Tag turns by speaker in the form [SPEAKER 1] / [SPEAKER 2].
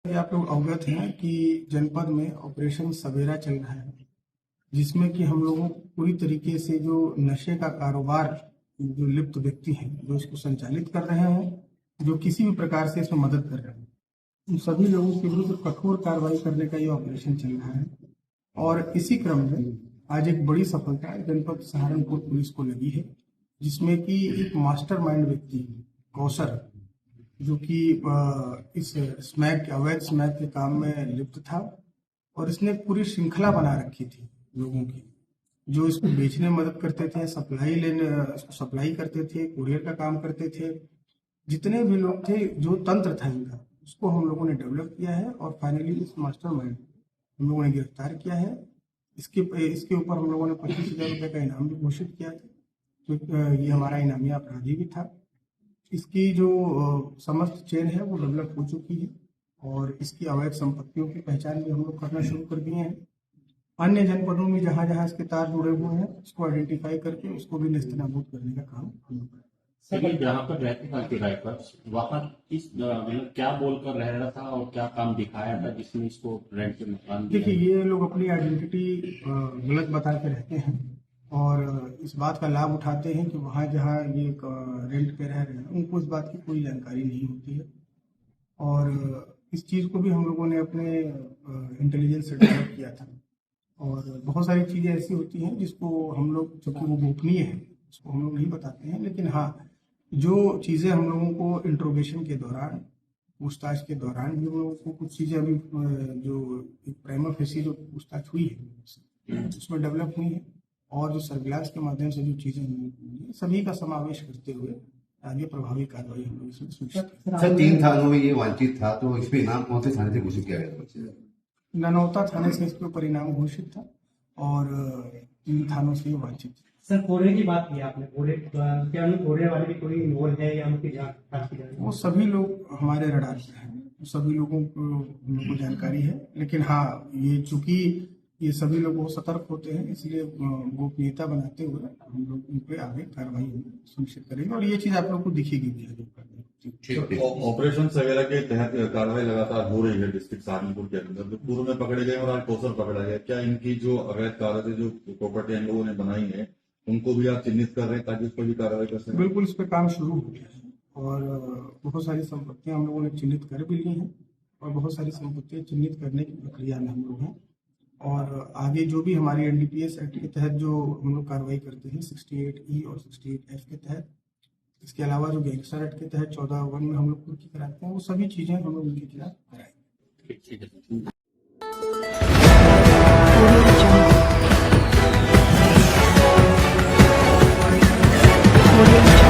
[SPEAKER 1] ये आप लोग अवगत हैं कि जनपद में ऑपरेशन सवेरा चल रहा है, जिसमें कि हम लोगों को पूरी तरीके से जो नशे का कारोबार जो लिप्त व्यक्ति हैं, जो इसको संचालित कर रहे हैं, जो किसी भी प्रकार से इसमें मदद कर रहे हैं, उन सभी लोगों के विरुद्ध कठोर कार्रवाई करने का ये ऑपरेशन चल रहा है। और इसी क्रम में आज एक बड़ी सफलता जनपद सहारनपुर पुलिस को लगी है, जिसमें कि एक मास्टरमाइंड व्यक्ति कौशल, जो कि इस स्मैक अवैध स्मैक के काम में लिप्त था और इसने पूरी श्रृंखला बना रखी थी लोगों की, जो इसको बेचने में मदद करते थे, सप्लाई करते थे, कुरियर का काम करते थे। जितने भी लोग थे, जो तंत्र था इनका, उसको हम लोगों ने डेवलप किया है और फाइनली इस मास्टरमाइंड हम लोगों ने गिरफ्तार किया है। इसके ऊपर हम लोगों ने 25,000 रुपये का इनाम भी घोषित किया था, तो ये हमारा इनामी अपराधी भी था। इसकी जो समस्त चेन है वो डेवलप हो चुकी है और इसकी अवैध संपत्तियों की पहचान भी हम लोग करना शुरू कर दिए हैं। अन्य जनपदों में जहां जहां इसके तार जुड़े हुए हैं, उसको आइडेंटिफाई करके उसको भी नेस्तनाबूद करने का काम हम लोग कर रहे हैं।
[SPEAKER 2] सर, जहाँ पर रहते था किराए पर, वहाँ किस मतलब क्या बोलकर रह रहा था और क्या काम दिखाया था जिसमें इसको रेंट पे मकान दिया?
[SPEAKER 1] देखिए, ये लोग अपनी आइडेंटिटी गलत बता के रहते हैं और इस बात का लाभ उठाते हैं कि वहाँ जहाँ ये रेंट पे रह रहे हैं, उनको इस बात की कोई जानकारी नहीं होती है। और इस चीज़ को भी हम लोगों ने अपने इंटेलिजेंस से डेवलप किया था। और बहुत सारी चीज़ें ऐसी होती हैं जिसको हम लोग, चूँकि वो गोपनीय है, उसको हम लोग नहीं बताते हैं, लेकिन हाँ, जो चीज़ें हम लोगों को इंट्रोगेशन के दौरान, पूछताछ के दौरान भी हम लोगों को कुछ चीज़ें अभी जो प्राइमा फेसी जो पूछताछ हुई है उसमें डेवलप हुई है और जो सर्विलांस के माध्यम से जो चीज़ें हुई है, सभी का समावेश करते हुए आगे प्रभावी कार्रवाई हम लोग इसमें सुनिश्चित करें।
[SPEAKER 3] सर, 3 थानों में ये वांछित था, तो इस पे इनाम कौन से थाने से घोषित किया गया था?
[SPEAKER 1] ननौता थाने से इसके ऊपर इनाम घोषित था और 3 थानों से ये वांछित था।
[SPEAKER 4] सर, कोरे की बात की आपने, कोरे क्या उन कोरे वाले भी कोई इन्वॉल्व है या उनकी जांच की जा रही है?
[SPEAKER 1] वो सभी लोग हमारे रडार पे हैं, सभी लोगों को जानकारी है, लेकिन हाँ, ये चूंकि ये सभी लोग बहुत सतर्क होते हैं, इसलिए गोपनीयता बनाते हुए हम लोग उन पे आगे कार्रवाई सुनिश्चित करेंगे और ये चीज आप लोग को दिखेगी भी आगे।
[SPEAKER 5] ऑपरेशन सवेरा के तहत कार्रवाई लगातार हो रही है डिस्ट्रिक्ट सहारनपुर के अंदर, जो पूर्व में पकड़े गए और आज कौशल पकड़ा गया। क्या इनकी जो अवैध कार्य जो प्रॉपर्टी इन लोगों ने बनाई है, उनको भी आप चिन्हित कर रहे हैं ताकि उस पर भी कार्रवाई कर सकें?
[SPEAKER 1] बिल्कुल, इस पर काम शुरू हो गया है और बहुत सारी संपत्तियां हम लोगों ने चिन्हित कर भी ली हैं और बहुत सारी संपत्तियां चिन्हित करने की प्रक्रिया में हम लोग हैं। और आगे जो भी हमारी एनडीपीएस एक्ट के तहत जो हम लोग कार्रवाई करते हैं 68E और 68F के तहत, इसके अलावा जो गैंगस्टर एक्ट के तहत 14(1) में हम लोग कुर्की कराते हैं, वो सभी चीजें हम लोग उनके खिलाफ कराएंगे।
[SPEAKER 6] Audio